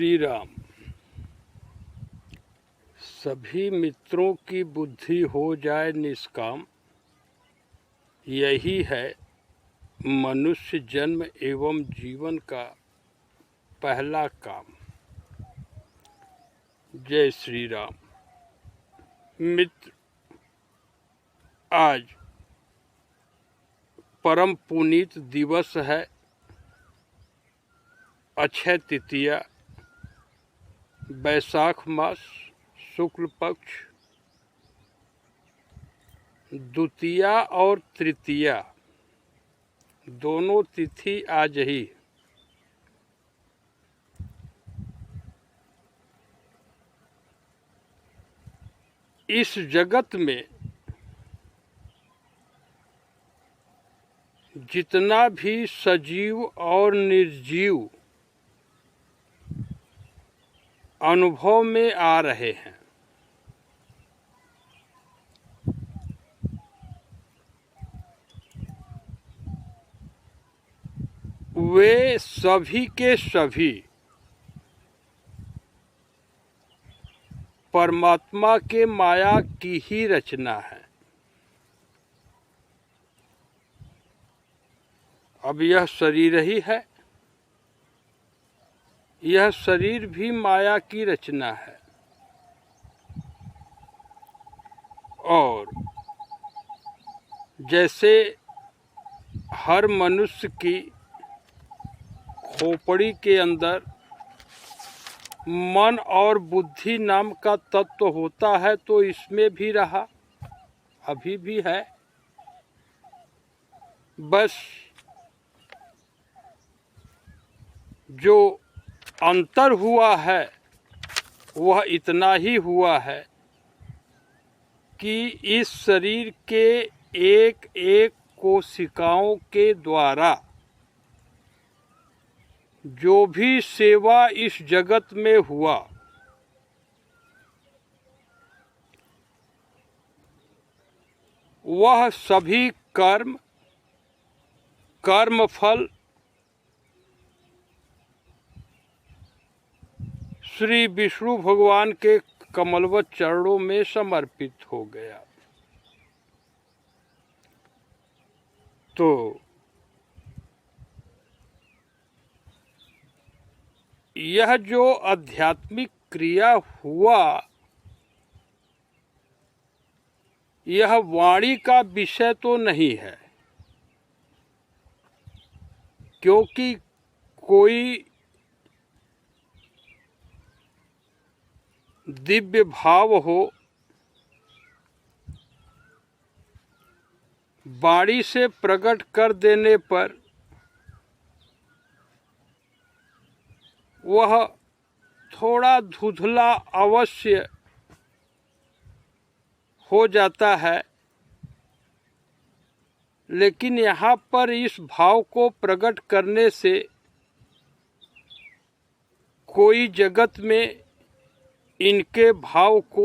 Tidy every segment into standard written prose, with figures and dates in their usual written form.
श्री राम। सभी मित्रों की बुद्धि हो जाए निष्काम, यही है मनुष्य जन्म एवं जीवन का पहला काम। जय श्री राम। मित्र, आज परम पुनीत दिवस है अक्षय तृतीया, वैशाख मास शुक्ल पक्ष द्वितीया और तृतीया दोनों तिथि आज ही। इस जगत में जितना भी सजीव और निर्जीव अनुभव में आ रहे हैं, वे सभी के सभी परमात्मा के माया की ही रचना है। अब यह शरीर ही है, यह शरीर भी माया की रचना है। और जैसे हर मनुष्य की खोपड़ी के अंदर मन और बुद्धि नाम का तत्व होता है, तो इसमें भी रहा, अभी भी है। बस जो अंतर हुआ है वह इतना ही हुआ है कि इस शरीर के एक एक कोशिकाओं के द्वारा जो भी सेवा इस जगत में हुआ, वह सभी कर्मफल श्री विष्णु भगवान के कमलवत चरणों में समर्पित हो गया। तो यह जो आध्यात्मिक क्रिया हुआ, यह वाणी का विषय तो नहीं है, क्योंकि कोई दिव्य भाव हो, वाणी से प्रकट कर देने पर वह थोड़ा धुंधला अवश्य हो जाता है, लेकिन यहाँ पर इस भाव को प्रकट करने से कोई जगत में इनके भाव को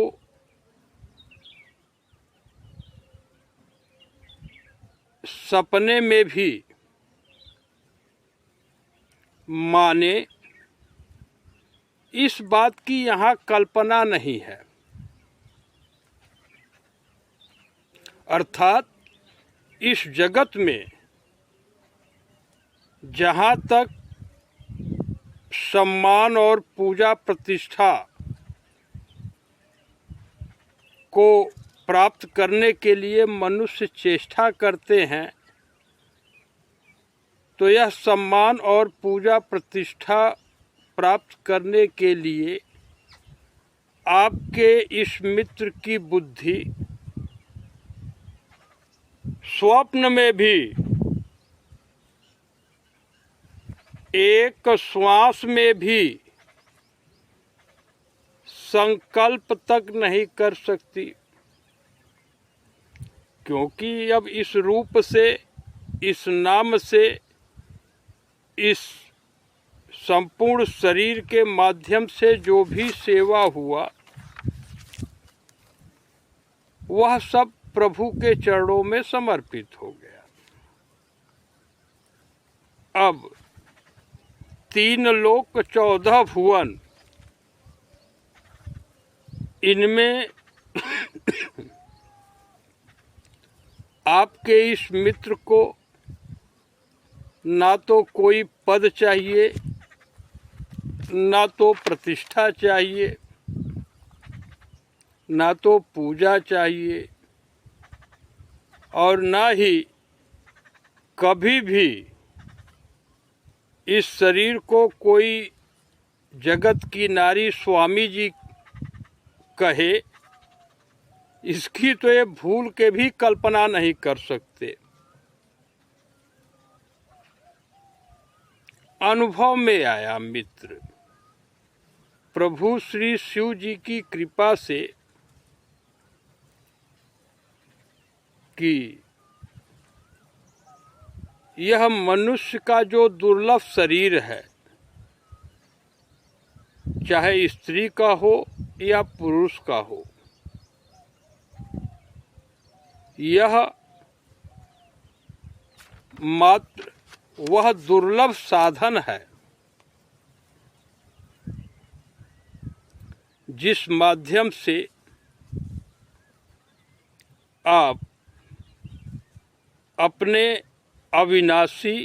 सपने में भी माने, इस बात की यहाँ कल्पना नहीं है। अर्थात इस जगत में जहाँ तक सम्मान और पूजा प्रतिष्ठा को प्राप्त करने के लिए मनुष्य चेष्टा करते हैं, तो यह सम्मान और पूजा प्रतिष्ठा प्राप्त करने के लिए आपके इस मित्र की बुद्धि स्वप्न में भी एक श्वास में भी संकल्प तक नहीं कर सकती, क्योंकि अब इस रूप से, इस नाम से, इस संपूर्ण शरीर के माध्यम से जो भी सेवा हुआ, वह सब प्रभु के चरणों में समर्पित हो गया। अब 3 लोक 14 भुवन इनमें आपके इस मित्र को ना तो कोई पद चाहिए, ना तो प्रतिष्ठा चाहिए, ना तो पूजा चाहिए, और ना ही कभी भी इस शरीर को कोई जगत की नारी स्वामी जी कहे, इसकी तो ये भूल के भी कल्पना नहीं कर सकते। अनुभव में आया मित्र, प्रभु श्री शिव जी की कृपा से कि यह मनुष्य का जो दुर्लभ शरीर है, चाहे स्त्री का हो या पुरुष का हो, यह मात्र वह दुर्लभ साधन है जिस माध्यम से आप अपने अविनाशी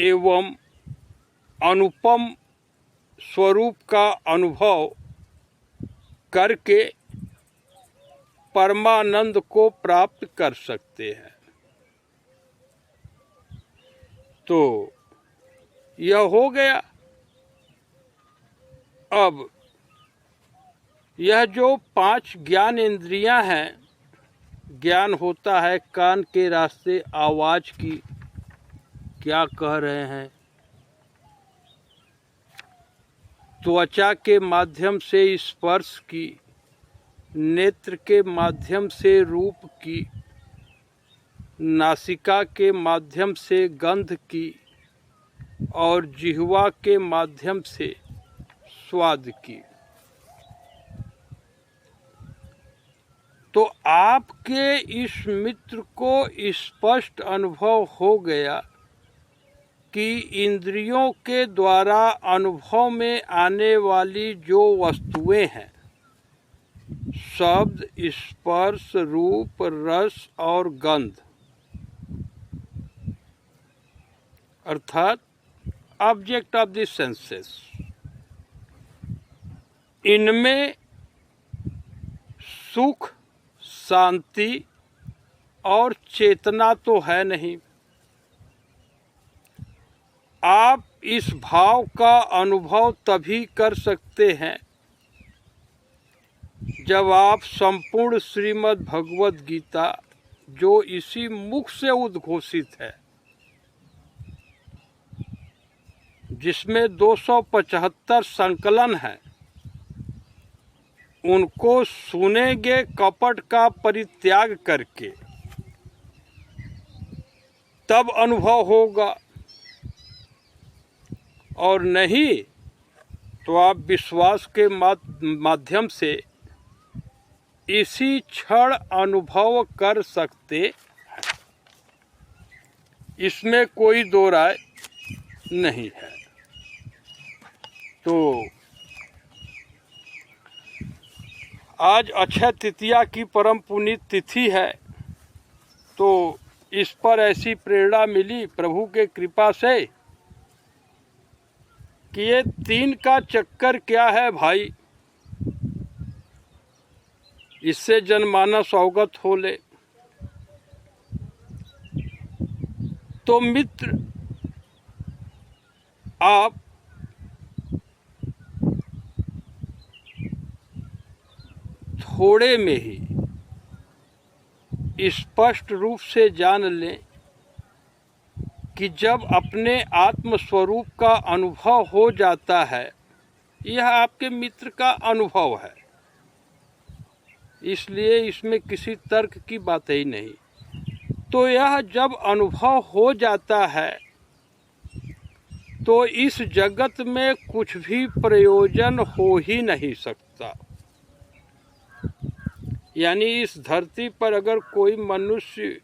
एवं अनुपम स्वरूप का अनुभव करके परमानंद को प्राप्त कर सकते हैं। तो यह हो गया। अब यह जो 5 ज्ञान इंद्रियां हैं, ज्ञान होता है कान के रास्ते आवाज़ की, क्या कह रहे हैं, त्वचा के माध्यम से स्पर्श की, नेत्र के माध्यम से रूप की, नासिका के माध्यम से गंध की, और जिह्वा के माध्यम से स्वाद की। तो आपके इस मित्र को स्पष्ट अनुभव हो गया कि इंद्रियों के द्वारा अनुभव में आने वाली जो वस्तुएं हैं, शब्द, स्पर्श, रूप, रस और गंध, अर्थात ऑब्जेक्ट ऑफ द सेंसेस, इनमें सुख, शांति और चेतना तो है नहीं। आप इस भाव का अनुभव तभी कर सकते हैं जब आप संपूर्ण श्रीमद् भगवद गीता, जो इसी मुख से उद्घोषित है, जिसमें 275 संकलन है, उनको सुनेंगे कपट का परित्याग करके, तब अनुभव होगा। और नहीं तो आप विश्वास के माध्यम से इसी क्षण अनुभव कर सकते हैं, इसमें कोई दो राय नहीं है। तो आज अक्षय तृतीया की परम पुनीत तिथि है, तो इस पर ऐसी प्रेरणा मिली प्रभु के कृपा से कि ये 3 का चक्कर क्या है भाई, इससे जनमानस अवगत हो ले। तो मित्र, आप थोड़े में ही स्पष्ट रूप से जान लें कि जब अपने आत्म स्वरूप का अनुभव हो जाता है, यह आपके मित्र का अनुभव है, इसलिए इसमें किसी तर्क की बात ही नहीं। तो यह जब अनुभव हो जाता है तो इस जगत में कुछ भी प्रयोजन हो ही नहीं सकता। यानी इस धरती पर अगर कोई मनुष्य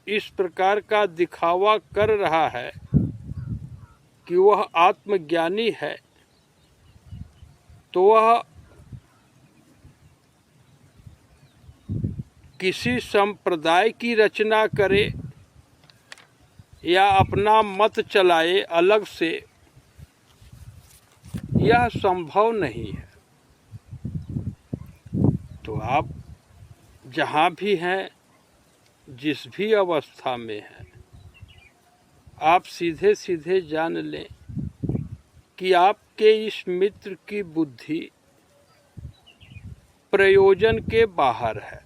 इस प्रकार का दिखावा कर रहा है कि वह आत्मज्ञानी है, तो वह किसी संप्रदाय की रचना करे या अपना मत चलाए अलग से, यह संभव नहीं है। तो आप जहाँ भी हैं, जिस भी अवस्था में हैं, आप सीधे सीधे जान लें कि आपके इस मित्र की बुद्धि प्रयोजन के बाहर है।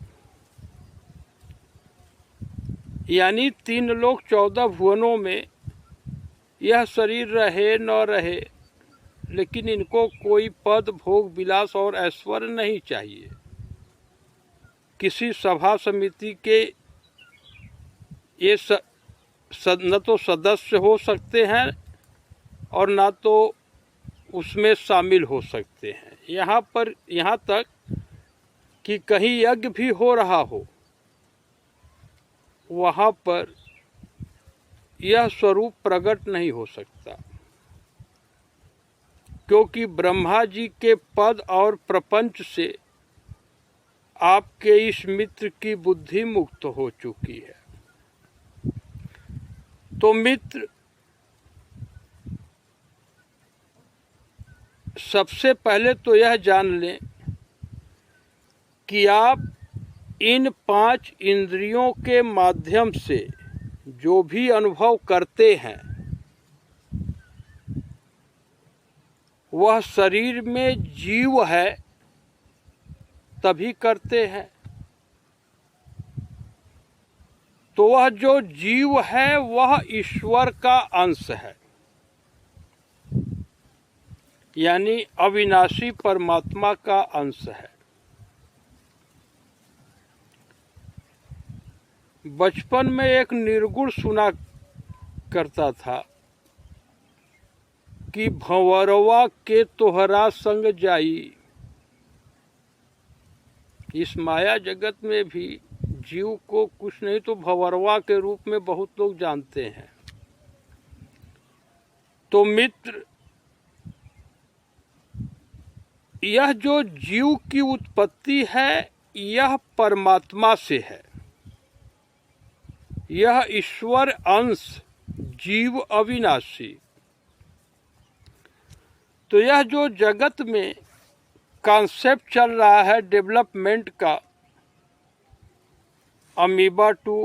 यानी 3 लोक 14 भुवनों में यह शरीर रहे न रहे, लेकिन इनको कोई पद, भोग, विलास और ऐश्वर्य नहीं चाहिए। किसी सभा समिति के ये न तो सदस्य हो सकते हैं और ना तो उसमें शामिल हो सकते हैं। यहाँ तक कि कहीं यज्ञ भी हो रहा हो, वहाँ पर यह स्वरूप प्रकट नहीं हो सकता, क्योंकि ब्रह्मा जी के पद और प्रपंच से आपके इस मित्र की बुद्धि मुक्त हो चुकी है। तो मित्र, सबसे पहले तो यह जान लें कि आप इन 5 इंद्रियों के माध्यम से जो भी अनुभव करते हैं, वह शरीर में जीव है तभी करते हैं। तो वह जो जीव है वह ईश्वर का अंश है, यानी अविनाशी परमात्मा का अंश है। बचपन में एक निर्गुण सुना करता था कि भंवरवा के तोहरा संग जाई। इस माया जगत में भी जीव को कुछ नहीं तो भंवरवा के रूप में बहुत लोग जानते हैं। तो मित्र, यह जो जीव की उत्पत्ति है, यह परमात्मा से है। यह ईश्वर अंश, जीव अविनाशी। तो यह जो जगत में कॉन्सेप्ट चल रहा है डेवलपमेंट का, अमीबा टू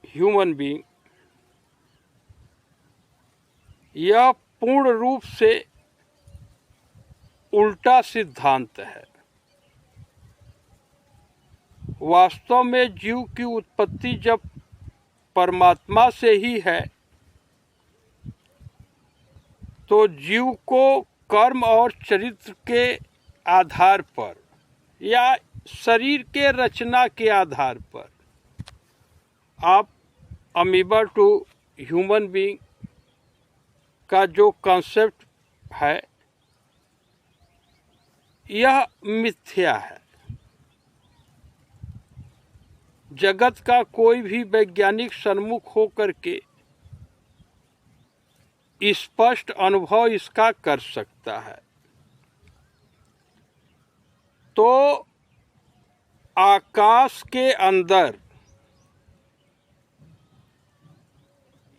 ह्यूमन बीइंग, यह पूर्ण रूप से उल्टा सिद्धांत है। वास्तव में जीव की उत्पत्ति जब परमात्मा से ही है, तो जीव को कर्म और चरित्र के आधार पर या शरीर के रचना के आधार पर आप अमीबा टू ह्यूमन बीइंग का जो कॉन्सेप्ट है, यह मिथ्या है। जगत का कोई भी वैज्ञानिक सन्मुख होकर के स्पष्ट अनुभव इसका कर सकता है। तो आकाश के अंदर,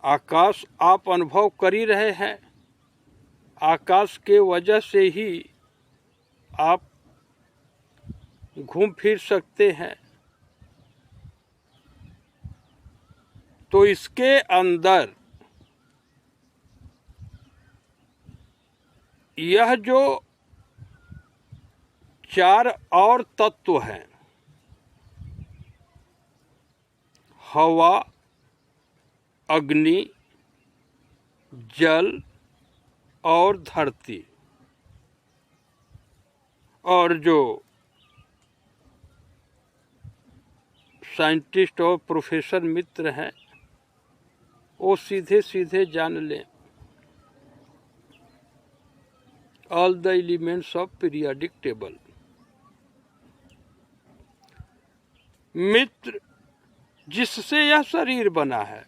आकाश आप अनुभव कर ही रहे हैं, आकाश के वजह से ही आप घूम फिर सकते हैं। तो इसके अंदर यह जो 4 और तत्व हैं, हवा, अग्नि, जल और धरती, और जो साइंटिस्ट और प्रोफेसर मित्र हैं, वो सीधे सीधे जान लें, all the elements of periodic table. मित्र, जिससे यह शरीर बना है,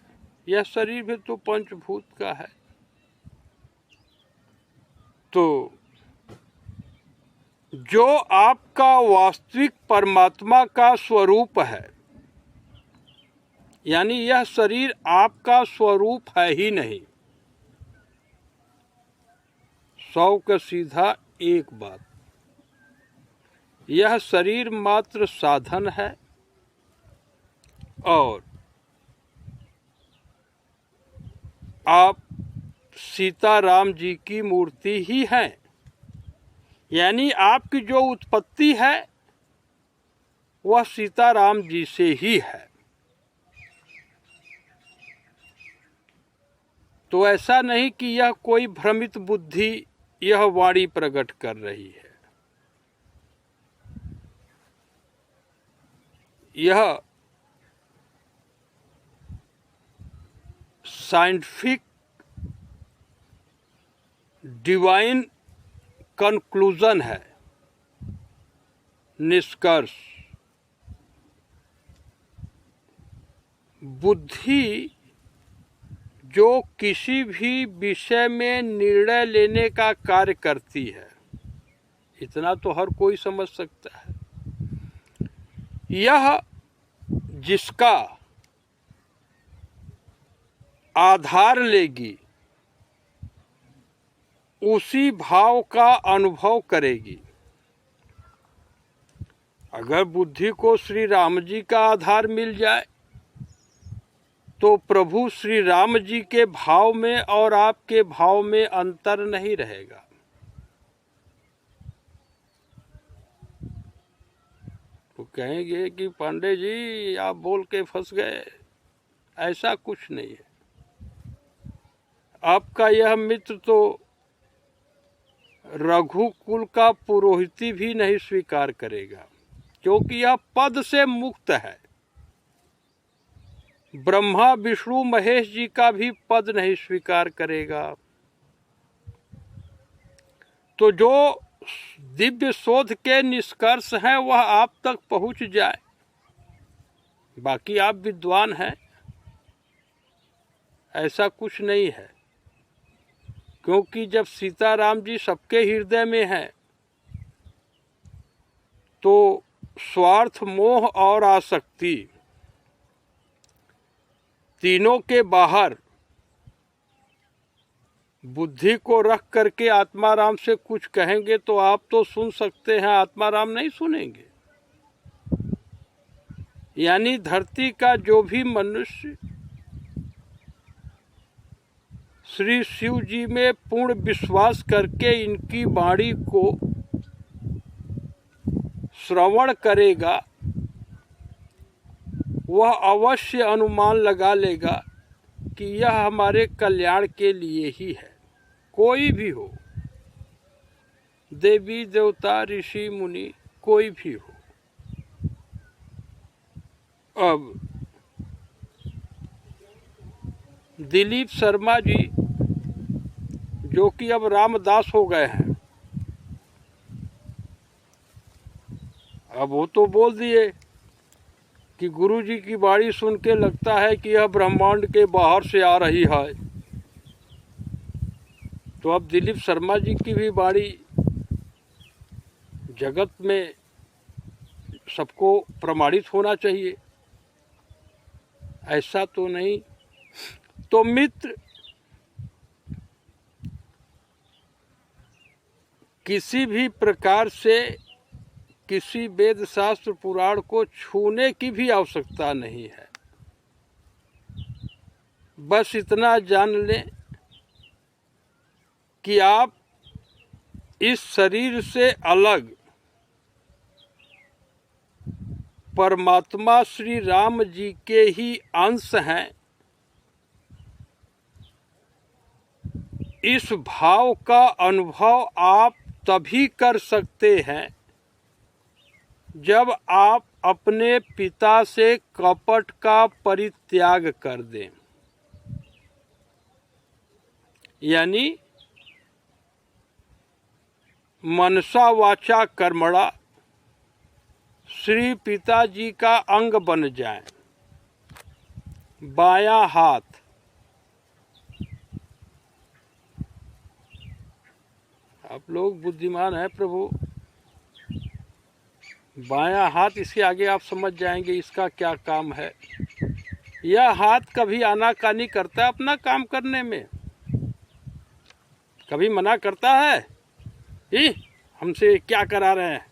यह शरीर भी तो पंचभूत का है। तो जो आपका वास्तविक परमात्मा का स्वरूप है, यानी यह शरीर आपका स्वरूप है ही नहीं। 100 का सीधा एक बात, यह शरीर मात्र साधन है और आप सीताराम जी की मूर्ति ही हैं। यानी आपकी जो उत्पत्ति है वह सीताराम जी से ही है। तो ऐसा नहीं कि यह कोई भ्रमित बुद्धि यह वाणी प्रकट कर रही है। यह साइंटिफिक डिवाइन कंक्लूजन है, निष्कर्ष। बुद्धि जो किसी भी विषय में निर्णय लेने का कार्य करती है, इतना तो हर कोई समझ सकता है। यह जिसका आधार लेगी उसी भाव का अनुभव करेगी। अगर बुद्धि को श्री राम जी का आधार मिल जाए तो प्रभु श्री राम जी के भाव में और आपके भाव में अंतर नहीं रहेगा। तो कहेंगे कि पांडे जी आप बोल के फंस गए, ऐसा कुछ नहीं है। आपका यह मित्र तो रघुकुल का पुरोहिती भी नहीं स्वीकार करेगा, क्योंकि यह पद से मुक्त है। ब्रह्मा विष्णु महेश जी का भी पद नहीं स्वीकार करेगा। तो जो दिव्य शोध के निष्कर्ष हैं वह आप तक पहुंच जाए। बाकी आप विद्वान हैं, ऐसा कुछ नहीं है, क्योंकि जब सीताराम जी सबके हृदय में हैं तो स्वार्थ, मोह और आसक्ति तीनों के बाहर बुद्धि को रख करके आत्माराम से कुछ कहेंगे तो आप तो सुन सकते हैं, आत्माराम नहीं सुनेंगे। यानी धरती का जो भी मनुष्य श्री शिव जी में पूर्ण विश्वास करके इनकी वाणी को श्रवण करेगा, वह अवश्य अनुमान लगा लेगा कि यह हमारे कल्याण के लिए ही है। कोई भी हो, देवी देवता ऋषि मुनि कोई भी हो। अब दिलीप शर्मा जी जो कि अब रामदास हो गए हैं, अब वो तो बोल दिए कि गुरु जी की वाणी सुन के लगता है कि यह ब्रह्मांड के बाहर से आ रही है। तो अब दिलीप शर्मा जी की भी वाणी जगत में सबको प्रमाणित होना चाहिए, ऐसा तो नहीं। तो मित्र, किसी भी प्रकार से किसी वेद शास्त्र पुराण को छूने की भी आवश्यकता नहीं है। बस इतना जान लें कि आप इस शरीर से अलग परमात्मा श्री राम जी के ही अंश हैं। इस भाव का अनुभव आप तभी कर सकते हैं जब आप अपने पिता से कपट का परित्याग कर दें। यानी मनसा वाचा कर्मणा श्री पिताजी का अंग बन जाएं। बायां हाथ आप लोग बुद्धिमान हैं प्रभु, बायां हाथ, इसके आगे आप समझ जाएंगे इसका क्या काम है। यह हाथ कभी आनाकानी करता है अपना काम करने में, कभी मना करता है ही हमसे क्या करा रहे हैं,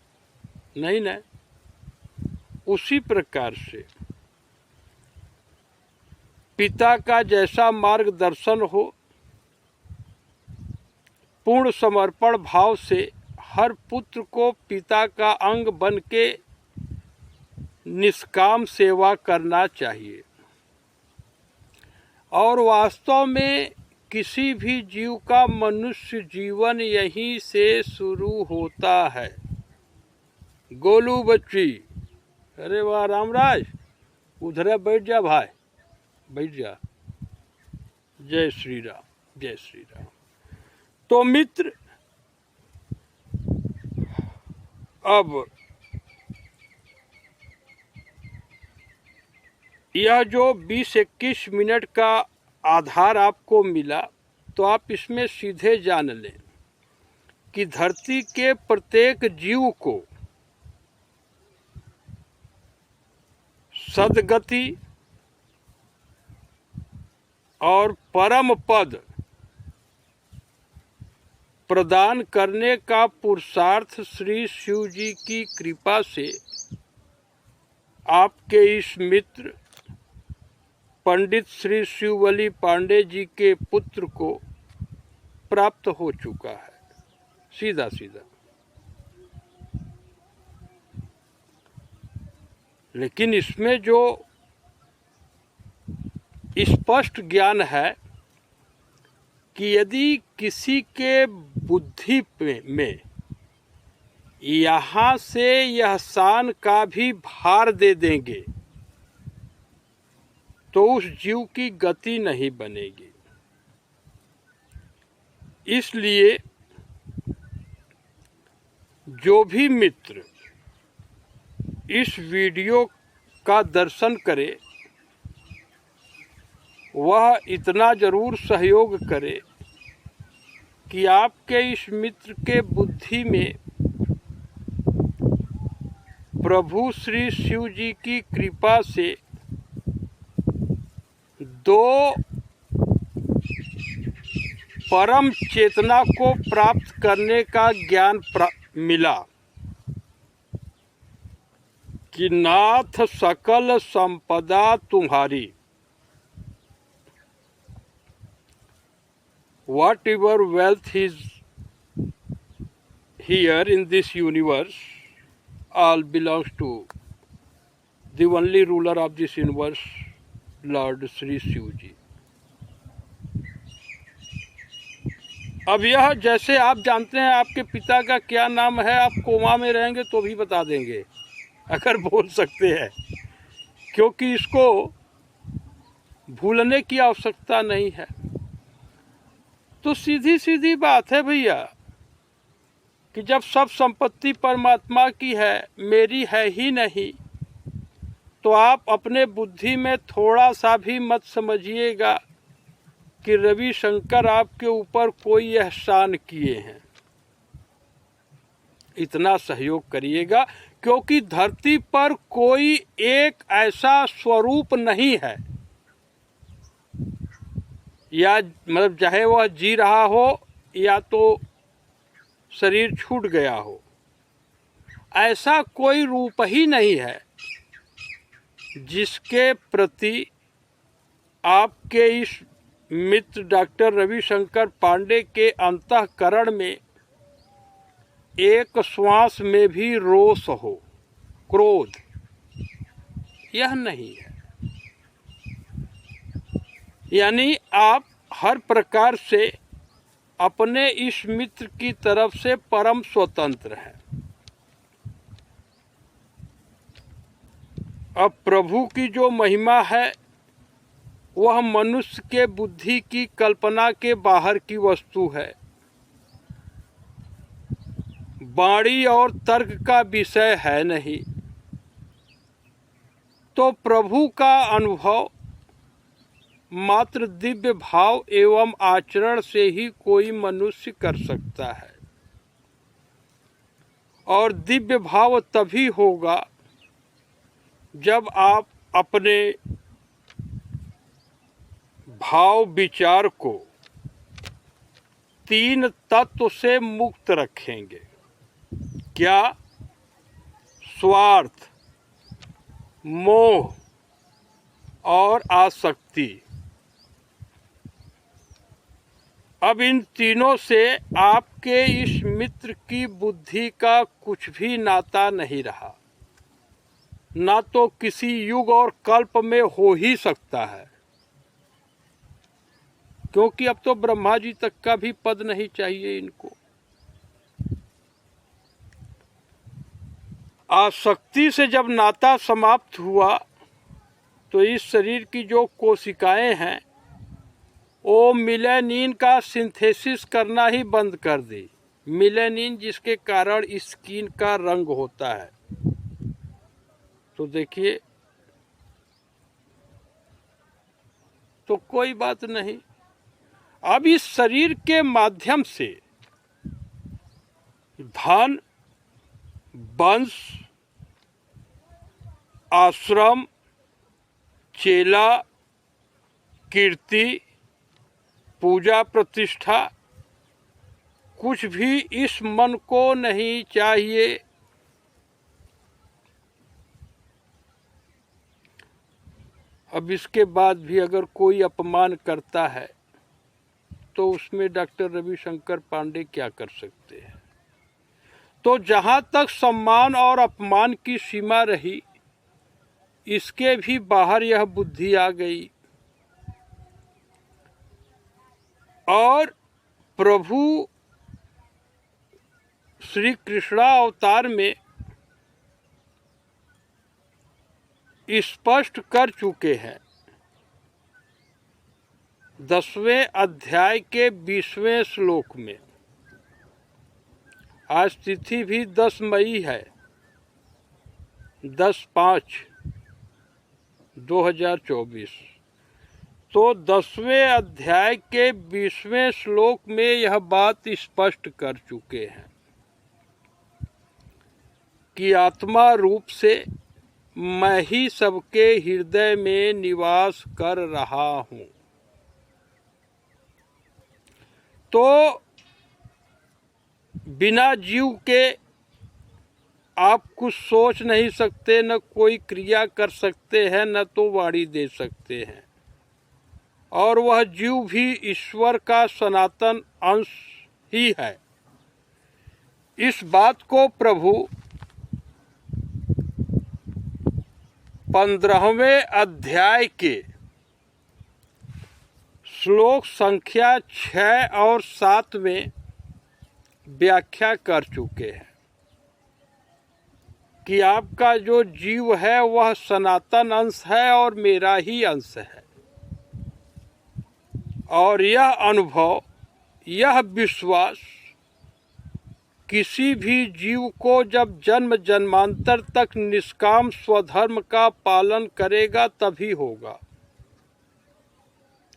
नहीं ना। उसी प्रकार से पिता का जैसा मार्गदर्शन हो, पूर्ण समर्पण भाव से हर पुत्र को पिता का अंग बन के निष्काम सेवा करना चाहिए। और वास्तव में किसी भी जीव का मनुष्य जीवन यहीं से शुरू होता है। गोलू बच्ची, अरे वाह रामराज, उधर बैठ जा भाई, बैठ जा। जय श्री राम, जय श्री राम। तो मित्र, अब यह जो 20-21 मिनट का आधार आपको मिला, तो आप इसमें सीधे जान लें कि धरती के प्रत्येक जीव को सद्गति और परम पद प्रदान करने का पुरुषार्थ श्री शिव जी की कृपा से आपके इस मित्र पंडित श्री शिवबली पांडे जी के पुत्र को प्राप्त हो चुका है। सीधा सीधा। लेकिन इसमें जो स्पष्ट ज्ञान है कि यदि किसी के बुद्धि में यहाँ से यह सान का भी भार दे देंगे तो उस जीव की गति नहीं बनेगी। इसलिए जो भी मित्र इस वीडियो का दर्शन करे वह इतना जरूर सहयोग करे कि आपके इस मित्र के बुद्धि में प्रभु श्री शिव जी की कृपा से दो परम चेतना को प्राप्त करने का ज्ञान मिला कि नाथ सकल संपदा तुम्हारी। Whatever wealth is here in this universe, all belongs to the only ruler of this universe, Lord Sri Shiv जी। अब यह जैसे आप जानते हैं आपके पिता का क्या नाम है, आप कोमा में रहेंगे तो भी बता देंगे अगर बोल सकते हैं, क्योंकि इसको भूलने की आवश्यकता नहीं है। तो सीधी सीधी बात है भैया कि जब सब संपत्ति परमात्मा की है, मेरी है ही नहीं, तो आप अपने बुद्धि में थोड़ा सा भी मत समझिएगा कि रविशंकर आपके ऊपर कोई एहसान किए हैं। इतना सहयोग करिएगा, क्योंकि धरती पर कोई एक ऐसा स्वरूप नहीं है, या मतलब चाहे वह जी रहा हो या तो शरीर छूट गया हो, ऐसा कोई रूप ही नहीं है जिसके प्रति आपके इस मित्र डॉक्टर रविशंकर पांडे के अंतःकरण में एक श्वास में भी रोष हो, क्रोध, यह नहीं है। यानी आप हर प्रकार से अपने इस मित्र की तरफ से परम स्वतंत्र हैं। अब प्रभु की जो महिमा है वह मनुष्य के बुद्धि की कल्पना के बाहर की वस्तु है, वाणी और तर्क का विषय है नहीं। तो प्रभु का अनुभव मात्र दिव्य भाव एवं आचरण से ही कोई मनुष्य कर सकता है। और दिव्य भाव तभी होगा जब आप अपने भाव विचार को तीन तत्व से मुक्त रखेंगे। क्या? स्वार्थ, मोह और आसक्ति। अब इन तीनों से आपके इस मित्र की बुद्धि का कुछ भी नाता नहीं रहा, ना तो किसी युग और कल्प में हो ही सकता है, क्योंकि अब तो ब्रह्मा जी तक का भी पद नहीं चाहिए इनको। आसक्ति से जब नाता समाप्त हुआ तो इस शरीर की जो कोशिकाएं हैं वो मिलेनिन का सिंथेसिस करना ही बंद कर दी। मिलेनिन जिसके कारण स्किन का रंग होता है। तो देखिए, तो कोई बात नहीं। अब इस शरीर के माध्यम से धन, वंश, आश्रम, चेला, कीर्ति, पूजा प्रतिष्ठा कुछ भी इस मन को नहीं चाहिए। अब इसके बाद भी अगर कोई अपमान करता है तो उसमें डॉक्टर रविशंकर पांडे क्या कर सकते हैं? तो जहां तक सम्मान और अपमान की सीमा रही, इसके भी बाहर यह बुद्धि आ गई और प्रभु श्री कृष्णा अवतार में स्पष्ट कर चुके हैं। 10वें अध्याय के 20वें श्लोक में, आज तिथि भी 10 मई है, 10/5/2024। तो 10वें अध्याय के 20वें श्लोक में यह बात स्पष्ट कर चुके हैं कि आत्मा रूप से मैं ही सबके हृदय में निवास कर रहा हूं। तो बिना जीव के आप कुछ सोच नहीं सकते, न कोई क्रिया कर सकते हैं, न तो वाणी दे सकते हैं। और वह जीव भी ईश्वर का सनातन अंश ही है। इस बात को प्रभु 15वें अध्याय के श्लोक संख्या 6 और 7 में व्याख्या कर चुके हैं कि आपका जो जीव है वह सनातन अंश है और मेरा ही अंश है। और यह अनुभव, यह विश्वास किसी भी जीव को जब जन्म जन्मांतर तक निष्काम स्वधर्म का पालन करेगा तभी होगा।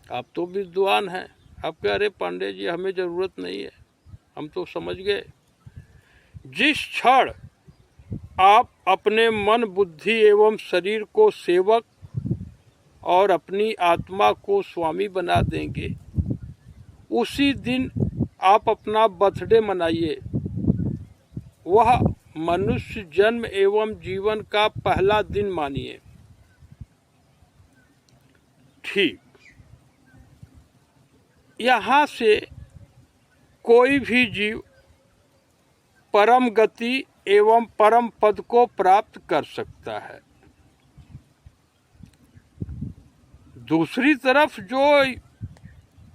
आप तो विद्वान हैं, आप कह रहे पांडे जी हमें जरूरत नहीं है, हम तो समझ गए। जिस क्षण आप अपने मन, बुद्धि एवं शरीर को सेवक और अपनी आत्मा को स्वामी बना देंगे, उसी दिन आप अपना बर्थडे मनाइए। वह मनुष्य जन्म एवं जीवन का पहला दिन मानिए। ठीक, यहाँ से कोई भी जीव परम गति एवं परम पद को प्राप्त कर सकता है। दूसरी तरफ जो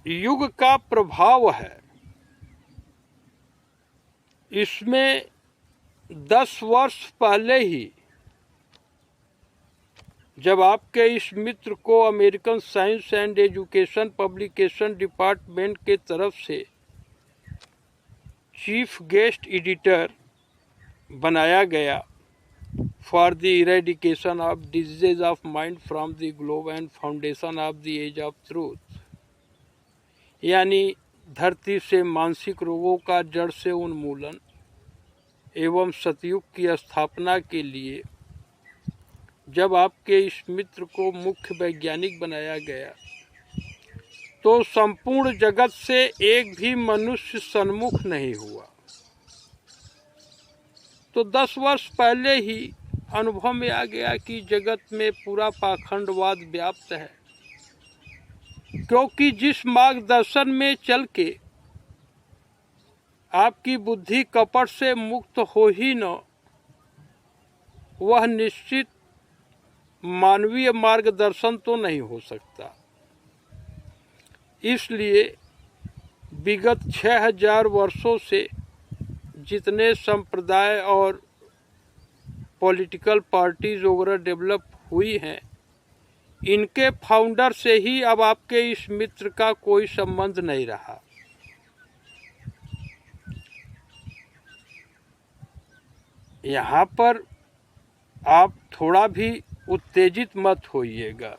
युग का प्रभाव है, इसमें 10 वर्ष पहले ही जब आपके इस मित्र को American science and education publication department के तरफ से चीफ गेस्ट एडिटर बनाया गया for the eradication of diseases of mind from the globe and foundation of the age of truth, यानी धरती से मानसिक रोगों का जड़ से उन्मूलन एवं सतयुग की स्थापना के लिए जब आपके इस मित्र को मुख्य वैज्ञानिक बनाया गया तो संपूर्ण जगत से एक भी मनुष्य सन्मुख नहीं हुआ। तो 10 वर्ष पहले ही अनुभव में आ गया कि जगत में पूरा पाखंडवाद व्याप्त है, क्योंकि जिस मार्गदर्शन में चल के आपकी बुद्धि कपट से मुक्त हो ही न, वह निश्चित मानवीय मार्गदर्शन तो नहीं हो सकता। इसलिए विगत 6000 वर्षों से जितने संप्रदाय और पॉलिटिकल पार्टीज वगैरह डेवलप हुई हैं, इनके फाउंडर से ही अब आपके इस मित्र का कोई संबंध नहीं रहा। यहाँ पर आप थोड़ा भी उत्तेजित मत होइएगा,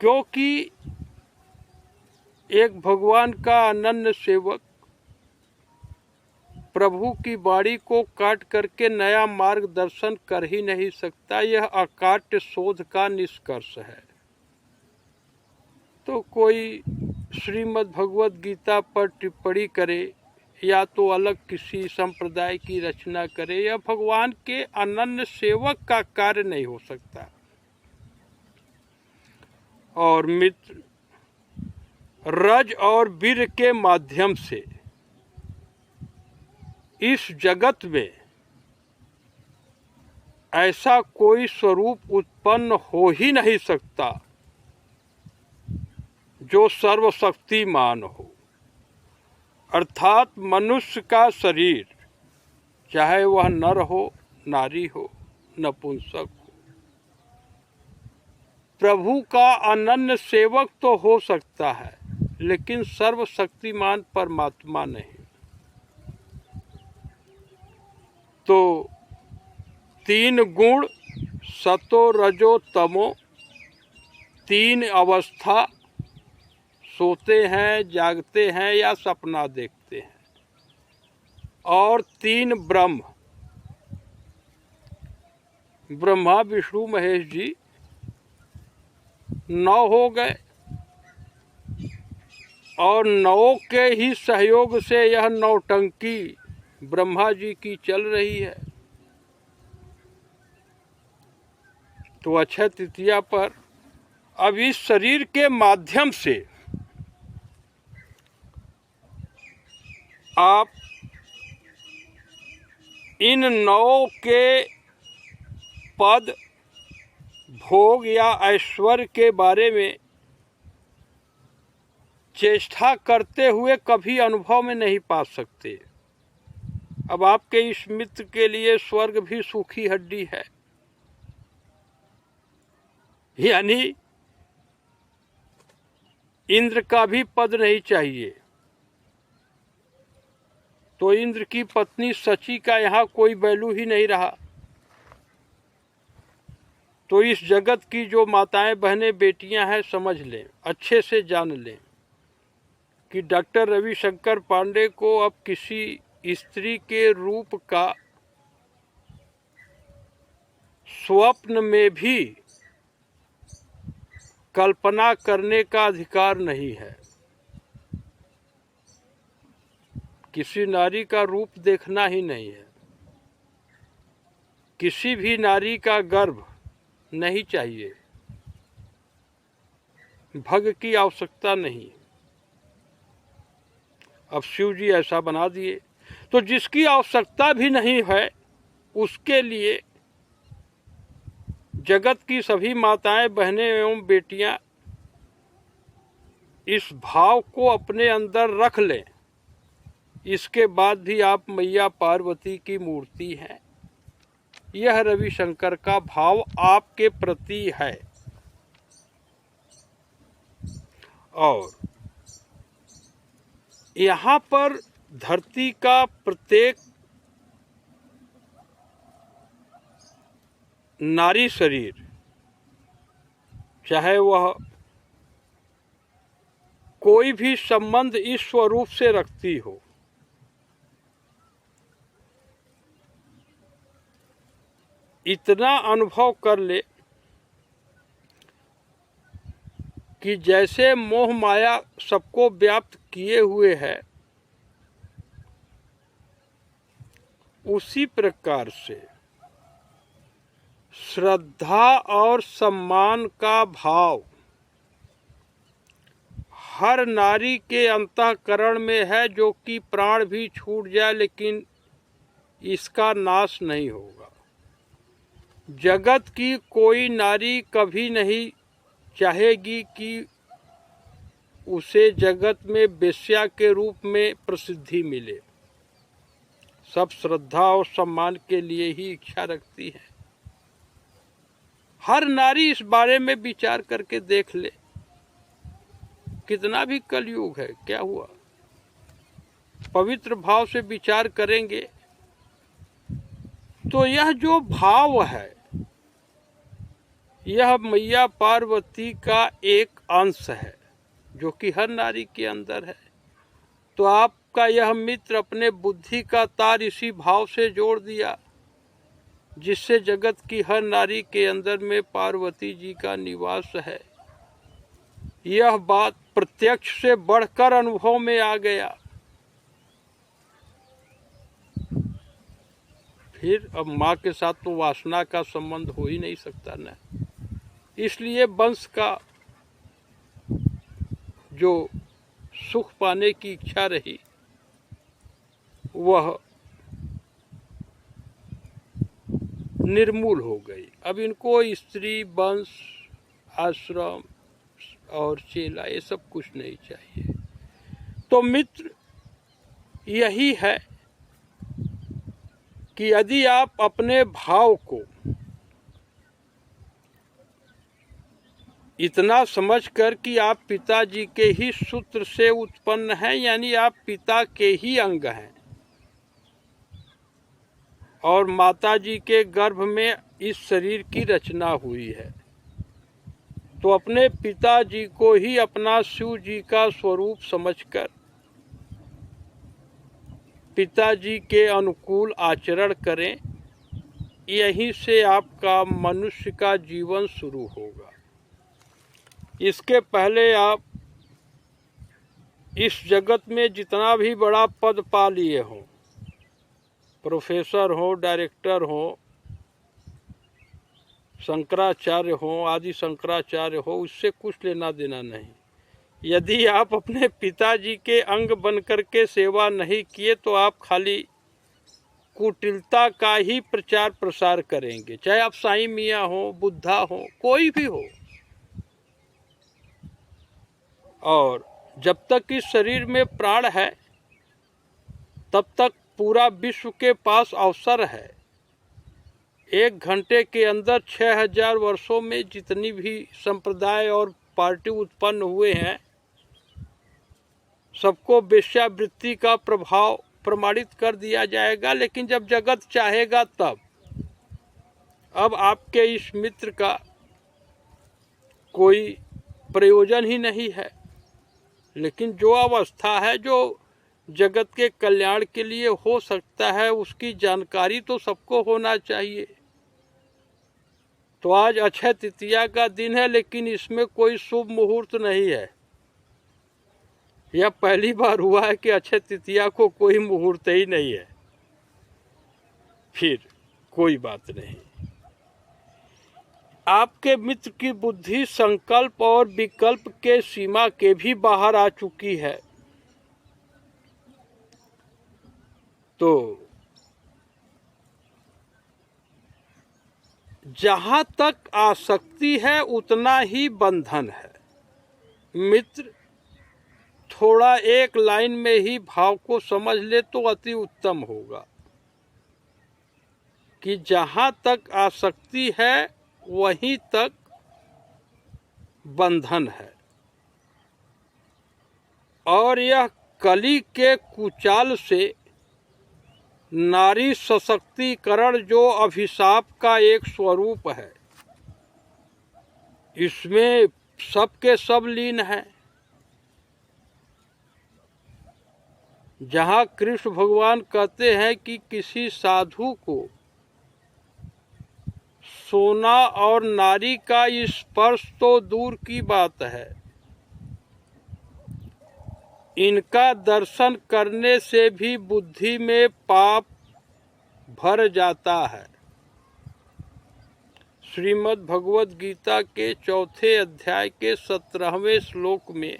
क्योंकि एक भगवान का अनन्य सेवक प्रभु की वाणी को काट करके नया मार्गदर्शन कर ही नहीं सकता। यह अकाट्य शोध का निष्कर्ष है। तो कोई श्रीमद् भगवत गीता पर टिप्पणी करे या तो अलग किसी संप्रदाय की रचना करे, यह भगवान के अनन्य सेवक का कार्य नहीं हो सकता। और मित्र रज और वीर के माध्यम से इस जगत में ऐसा कोई स्वरूप उत्पन्न हो ही नहीं सकता जो सर्वशक्तिमान हो। अर्थात मनुष्य का शरीर, चाहे वह नर हो, नारी हो, नपुंसक हो, प्रभु का अनन्य सेवक तो हो सकता है, लेकिन सर्वशक्तिमान परमात्मा नहीं। तो 3 गुण सतो रजो तमो, 3 अवस्था, सोते हैं, जागते हैं या सपना देखते हैं, और 3 ब्रह्म, ब्रह्मा विष्णु महेश जी 9 हो गए, और 9 के ही सहयोग से यह नौटंकी ब्रह्मा जी की चल रही है। तो अक्षय तृतीया पर अब इस शरीर के माध्यम से आप इन 9 के पद, भोग या ऐश्वर्य के बारे में चेष्टा करते हुए कभी अनुभव में नहीं पा सकते। अब आपके इस मित्र के लिए स्वर्ग भी सूखी हड्डी है, यानी इंद्र का भी पद नहीं चाहिए। तो इंद्र की पत्नी सची का यहाँ कोई वैल्यू ही नहीं रहा। तो इस जगत की जो माताएं, बहनें, बेटियां हैं, समझ लें, अच्छे से जान लें कि डॉक्टर रविशंकर पांडे को अब किसी स्त्री के रूप का स्वप्न में भी कल्पना करने का अधिकार नहीं है। किसी नारी का रूप देखना ही नहीं है, किसी भी नारी का गर्भ नहीं चाहिए, भग की आवश्यकता नहीं। अब शिव जी ऐसा बना दिए, तो जिसकी आवश्यकता भी नहीं है उसके लिए जगत की सभी माताएं, बहनें एवं बेटियां इस भाव को अपने अंदर रख लें। इसके बाद भी आप मैया पार्वती की मूर्ति हैं। यह रविशंकर का भाव आपके प्रति है। और यहाँ पर धरती का प्रत्येक नारी शरीर, चाहे वह कोई भी संबंध इस स्वरूप से रखती हो, इतना अनुभव कर ले कि जैसे मोह माया सबको व्याप्त किए हुए है, उसी प्रकार से श्रद्धा और सम्मान का भाव हर नारी के अंतःकरण में है, जो कि प्राण भी छूट जाए लेकिन इसका नाश नहीं होगा। जगत की कोई नारी कभी नहीं चाहेगी कि उसे जगत में वेश्या के रूप में प्रसिद्धि मिले। सब श्रद्धा और सम्मान के लिए ही इच्छा रखती है। हर नारी इस बारे में विचार करके देख ले, कितना भी कलयुग है, क्या हुआ। पवित्र भाव से विचार करेंगे तो यह जो भाव है, यह मैया पार्वती का एक अंश है जो कि हर नारी के अंदर है। तो आपका यह मित्र अपने बुद्धि का तार इसी भाव से जोड़ दिया, जिससे जगत की हर नारी के अंदर में पार्वती जी का निवास है। यह बात प्रत्यक्ष से बढ़कर अनुभव में आ गया। फिर अब माँ के साथ तो वासना का संबंध हो ही नहीं सकता ना, इसलिए वंश का जो सुख पाने की इच्छा रही वह निर्मूल हो गई। अब इनको स्त्री, वंश, आश्रम और चेला ये सब कुछ नहीं चाहिए। तो मित्र यही है कि यदि आप अपने भाव को इतना समझकर कि आप पिताजी के ही सूत्र से उत्पन्न हैं, यानी आप पिता के ही अंग हैं और माताजी के गर्भ में इस शरीर की रचना हुई है, तो अपने पिताजी को ही अपना शिव जी का स्वरूप समझकर पिताजी के अनुकूल आचरण करें। यहीं से आपका मनुष्य का जीवन शुरू होगा। इसके पहले आप इस जगत में जितना भी बड़ा पद पा लिए हो, प्रोफेसर हो, डायरेक्टर हो, शंकराचार्य हो, आदि शंकराचार्य हो, उससे कुछ लेना देना नहीं। यदि आप अपने पिताजी के अंग बनकर के सेवा नहीं किए तो आप खाली कुटिलता का ही प्रचार प्रसार करेंगे, चाहे आप साईं मियाँ हो, बुद्धा हो, कोई भी हो। और जब तक इस शरीर में प्राण है तब तक पूरा विश्व के पास अवसर है। 1 घंटे के अंदर 6000 वर्षों में जितनी भी संप्रदाय और पार्टी उत्पन्न हुए हैं, सबको वेश्यावृत्ति का प्रभाव प्रमाणित कर दिया जाएगा। लेकिन जब जगत चाहेगा तब। अब आपके इस मित्र का कोई प्रयोजन ही नहीं है, लेकिन जो अवस्था है जो जगत के कल्याण के लिए हो सकता है, उसकी जानकारी तो सबको होना चाहिए। तो आज अक्षय तृतीया का दिन है, लेकिन इसमें कोई शुभ मुहूर्त नहीं है। यह पहली बार हुआ है कि अक्षय तृतीया को कोई मुहूर्त ही नहीं है। फिर कोई बात नहीं। आपके मित्र की बुद्धि संकल्प और विकल्प के सीमा के भी बाहर आ चुकी है। तो जहाँ तक आसक्ति है उतना ही बंधन है। मित्र थोड़ा एक लाइन में ही भाव को समझ ले तो अति उत्तम होगा कि जहाँ तक आसक्ति है वहीं तक बंधन है। और यह कली के कुचाल से नारी सशक्तिकरण जो अभिशाप का एक स्वरूप है, इसमें सबके सब लीन है। जहाँ कृष्ण भगवान कहते हैं कि किसी साधु को सोना और नारी का स्पर्श तो दूर की बात है, इनका दर्शन करने से भी बुद्धि में पाप भर जाता है। श्रीमद् भगवद गीता के 4 अध्याय के 17वें श्लोक में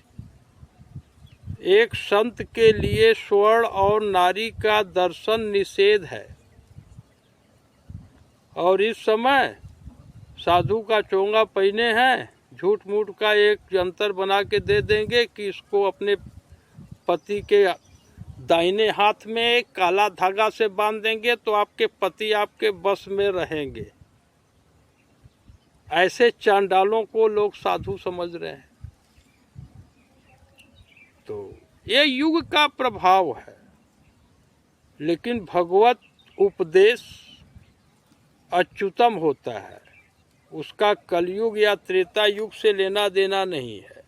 एक संत के लिए स्वर्ण और नारी का दर्शन निषेध है, और इस समय साधु का चोंगा पहने हैं, झूठ मूठ का एक यंत्र बना के दे देंगे कि इसको अपने पति के दाहिने हाथ में काला धागा से बांध देंगे तो आपके पति आपके बस में रहेंगे। ऐसे चांडालों को लोग साधु समझ रहे हैं। तो ये युग का प्रभाव है, लेकिन भगवत उपदेश अच्युतम होता है, उसका कलयुग या त्रेता युग से लेना देना नहीं है।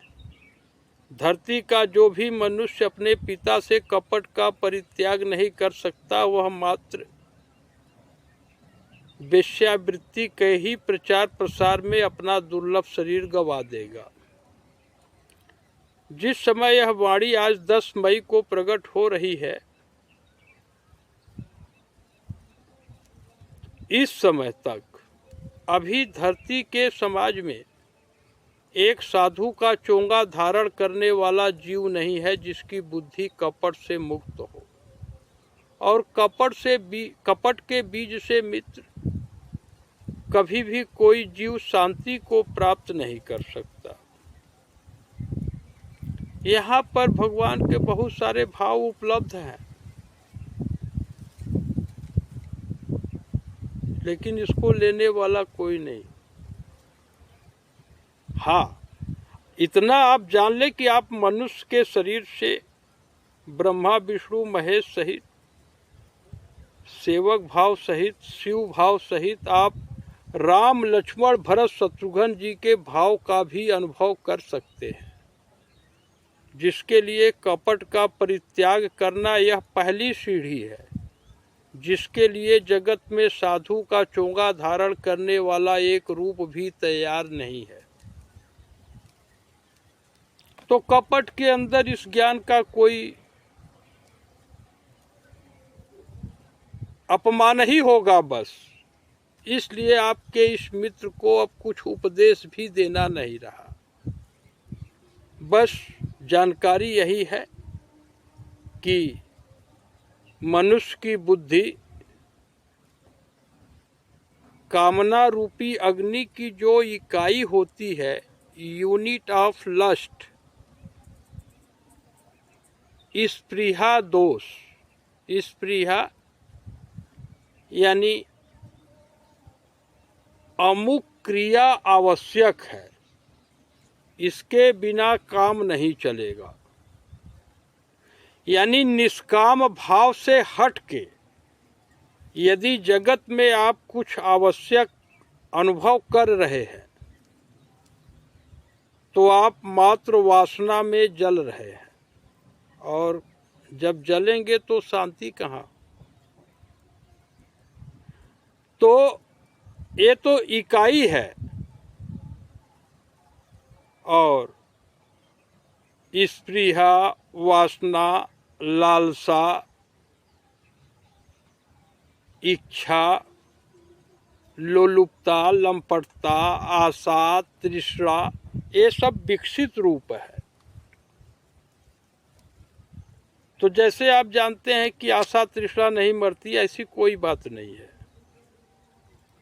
धरती का जो भी मनुष्य अपने पिता से कपट का परित्याग नहीं कर सकता, वह मात्र वेश्यावृत्ति के ही प्रचार प्रसार में अपना दुर्लभ शरीर गंवा देगा। जिस समय यह वाणी आज 10 मई को प्रकट हो रही है, इस समय तक अभी धरती के समाज में एक साधु का चोंगा धारण करने वाला जीव नहीं है जिसकी बुद्धि कपट से मुक्त हो। और कपट के बीज से मित्र कभी भी कोई जीव शांति को प्राप्त नहीं कर सकता। यहाँ पर भगवान के बहुत सारे भाव उपलब्ध हैं, लेकिन इसको लेने वाला कोई नहीं। हाँ, इतना आप जान ले कि आप मनुष्य के शरीर से ब्रह्मा विष्णु महेश सहित, सेवक भाव सहित, शिव भाव सहित आप राम लक्ष्मण भरत शत्रुघ्न जी के भाव का भी अनुभव कर सकते हैं, जिसके लिए कपट का परित्याग करना यह पहली सीढ़ी है, जिसके लिए जगत में साधु का चोंगा धारण करने वाला एक रूप भी तैयार नहीं है। तो कपट के अंदर इस ज्ञान का कोई अपमान ही होगा बस। इसलिए आपके इस मित्र को अब कुछ उपदेश भी देना नहीं रहा। बस जानकारी यही है कि मनुष्य की बुद्धि कामना रूपी अग्नि की जो इकाई होती है, यूनिट ऑफ लस्ट, स्पृहा दोष, स्पृहा यानी अमुक क्रिया आवश्यक है, इसके बिना काम नहीं चलेगा। यानी निष्काम भाव से हट के यदि जगत में आप कुछ आवश्यक अनुभव कर रहे हैं तो आप मात्र वासना में जल रहे हैं, और जब जलेंगे तो शांति कहाँ। तो ये तो इकाई है, और स्पृहा, वासना, लालसा, इच्छा, लोलुपता, लंपटता, आशा, तृष्णा, ये सब विकसित रूप है। तो जैसे आप जानते हैं कि आशा तृष्णा नहीं मरती, ऐसी कोई बात नहीं है।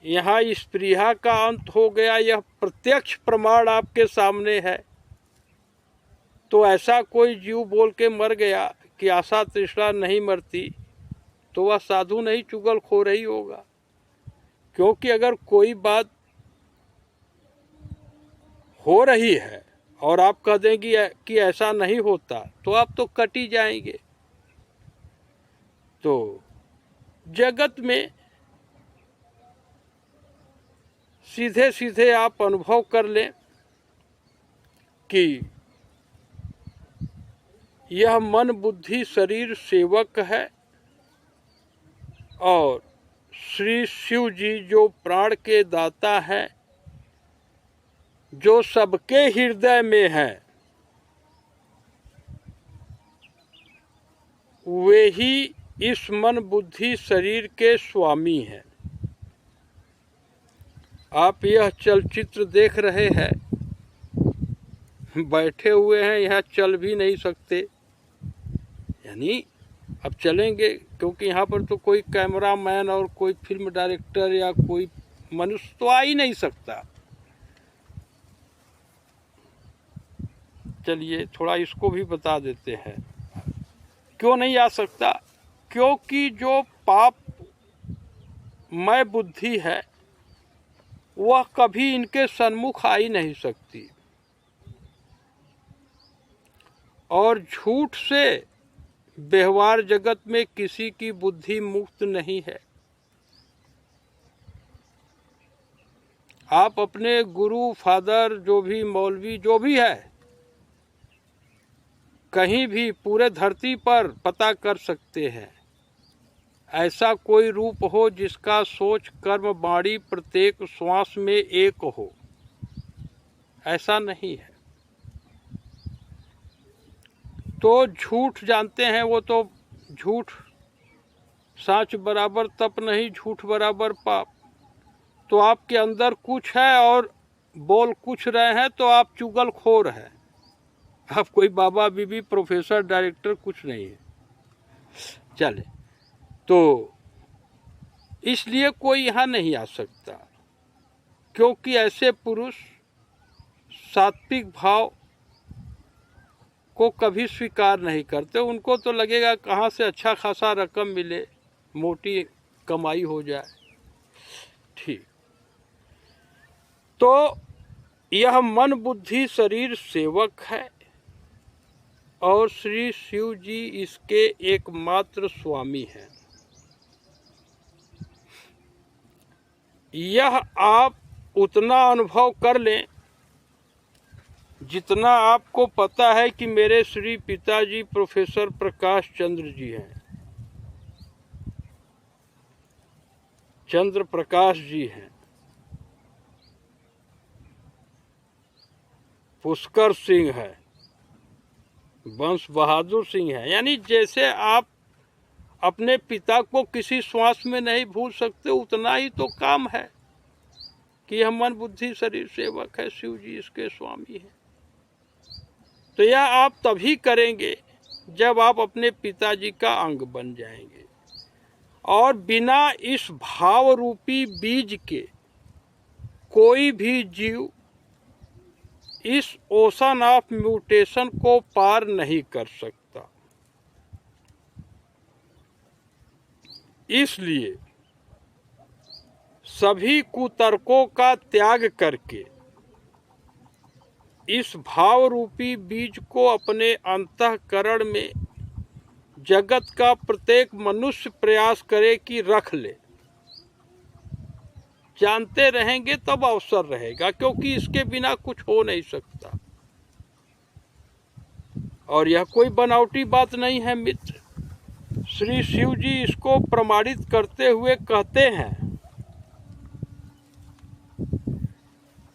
यहाँ स्पृहा का अंत हो गया, यह प्रत्यक्ष प्रमाण आपके सामने है। तो ऐसा कोई जीव बोल के मर गया कि आशा तृष्णा नहीं मरती, तो वह साधु नहीं चुगलखोर ही होगा। क्योंकि अगर कोई बात हो रही है और आप कह देंगे कि ऐसा नहीं होता, तो आप तो कट ही जाएंगे। तो जगत में सीधे सीधे आप अनुभव कर लें कि यह मन बुद्धि शरीर सेवक है और श्री शिव जी जो प्राण के दाता है, जो सबके हृदय में है, वे ही इस मन बुद्धि शरीर के स्वामी हैं। आप यह चलचित्र देख रहे हैं, बैठे हुए हैं, यहाँ चल भी नहीं सकते, यानी अब चलेंगे, क्योंकि यहाँ पर तो कोई कैमरामैन और कोई फिल्म डायरेक्टर या कोई मनुष्य तो आ ही नहीं सकता। चलिए थोड़ा इसको भी बता देते हैं क्यों नहीं आ सकता। क्योंकि जो पाप मय बुद्धि है वह कभी इनके सन्मुख आ ही नहीं सकती, और झूठ से व्यवहार जगत में किसी की बुद्धि मुक्त नहीं है। आप अपने गुरु फादर जो भी मौलवी जो भी है कहीं भी पूरे धरती पर पता कर सकते हैं, ऐसा कोई रूप हो जिसका सोच कर्म वाणी प्रत्येक श्वास में एक हो, ऐसा नहीं है। तो झूठ जानते हैं, वो तो झूठ साच बराबर तप नहीं, झूठ बराबर पाप। तो आपके अंदर कुछ है और बोल कुछ रहे हैं तो आप चुगलखोर हैं, आप कोई बाबा बीबी प्रोफेसर डायरेक्टर कुछ नहीं है। चले, तो इसलिए कोई यहाँ नहीं आ सकता, क्योंकि ऐसे पुरुष सात्विक भाव को कभी स्वीकार नहीं करते। उनको तो लगेगा कहाँ से अच्छा खासा रकम मिले, मोटी कमाई हो जाए। ठीक, तो यह मन बुद्धि शरीर सेवक है और श्री शिव जी इसके एकमात्र स्वामी हैं। यह आप उतना अनुभव कर लें जितना आपको पता है कि मेरे श्री पिताजी प्रोफेसर प्रकाश चंद्र जी हैं, चंद्र प्रकाश जी हैं, पुष्कर सिंह है, वंश बहादुर सिंह है। यानी जैसे आप अपने पिता को किसी श्वास में नहीं भूल सकते, उतना ही तो काम है कि यह मन बुद्धि शरीर सेवक है, शिव जी इसके स्वामी हैं। तो यह आप तभी करेंगे जब आप अपने पिताजी का अंग बन जाएंगे, और बिना इस भाव रूपी बीज के कोई भी जीव इस ओशन ऑफ म्यूटेशन को पार नहीं कर सकता। इसलिए सभी कुतर्कों का त्याग करके इस भाव रूपी बीज को अपने अंतःकरण में जगत का प्रत्येक मनुष्य प्रयास करे कि रख ले। जानते रहेंगे तब अवसर रहेगा, क्योंकि इसके बिना कुछ हो नहीं सकता। और यह कोई बनावटी बात नहीं है मित्र, श्री शिव जी इसको प्रमाणित करते हुए कहते हैं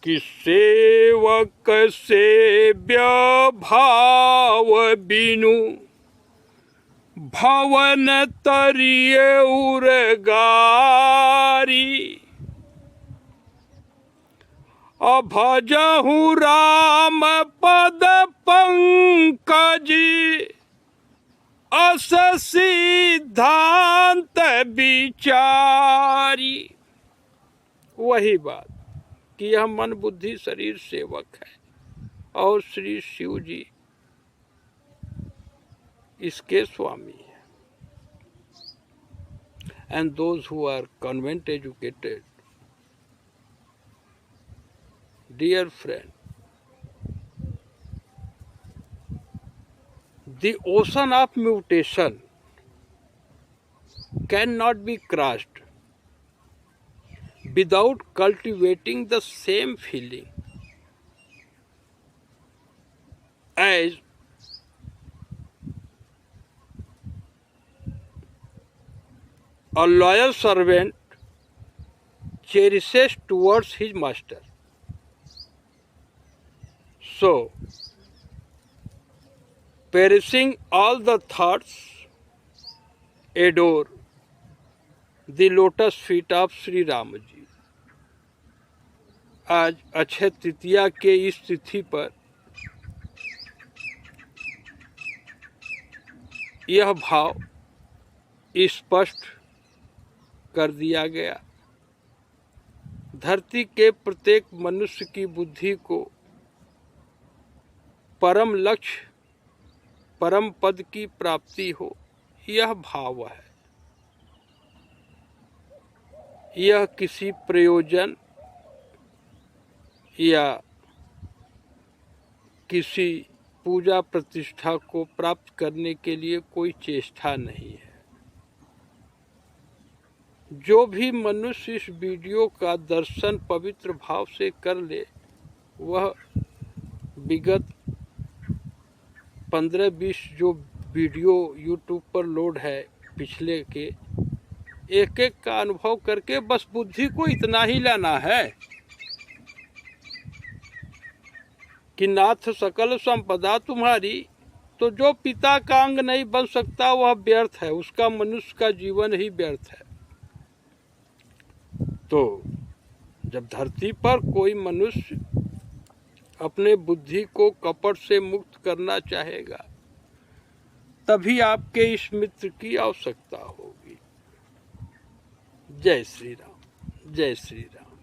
कि सेवक सेव्य भाव बिनु भवन तरिय उरगारी, अभजहु राम पद पंकज अस सिद्धांत विचारी। वही बात कि यह मन बुद्धि शरीर सेवक है और श्री शिव जी इसके स्वामी है। And those who are convent educated, dear friend, the ocean of mutation cannot be crossed without cultivating the same feeling as a loyal servant cherishes towards his master. So, perishing all the thoughts, adore the lotus feet of Shri Ram ji. आज अक्षय तृतीया के इस तिथि पर यह भाव स्पष्ट कर दिया गया। धरती के प्रत्येक मनुष्य की बुद्धि को परम लक्ष्य, परम पद की प्राप्ति हो, यह भाव है। यह किसी प्रयोजन या किसी पूजा प्रतिष्ठा को प्राप्त करने के लिए कोई चेष्टा नहीं है। जो भी मनुष्य इस वीडियो का दर्शन पवित्र भाव से कर ले, वह विगत 15-20 जो वीडियो यूट्यूब पर लोड है पिछले के, एक एक का अनुभव करके बस बुद्धि को इतना ही लाना है कि नाथ सकल संपदा तुम्हारी। तो जो पिता का अंग नहीं बन सकता वह व्यर्थ है, उसका मनुष्य का जीवन ही व्यर्थ है। तो जब धरती पर कोई मनुष्य अपने बुद्धि को कपट से मुक्त करना चाहेगा, तभी आपके इस मित्र की आवश्यकता होगी। जय श्री राम, जय श्री राम,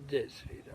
जय श्री राम।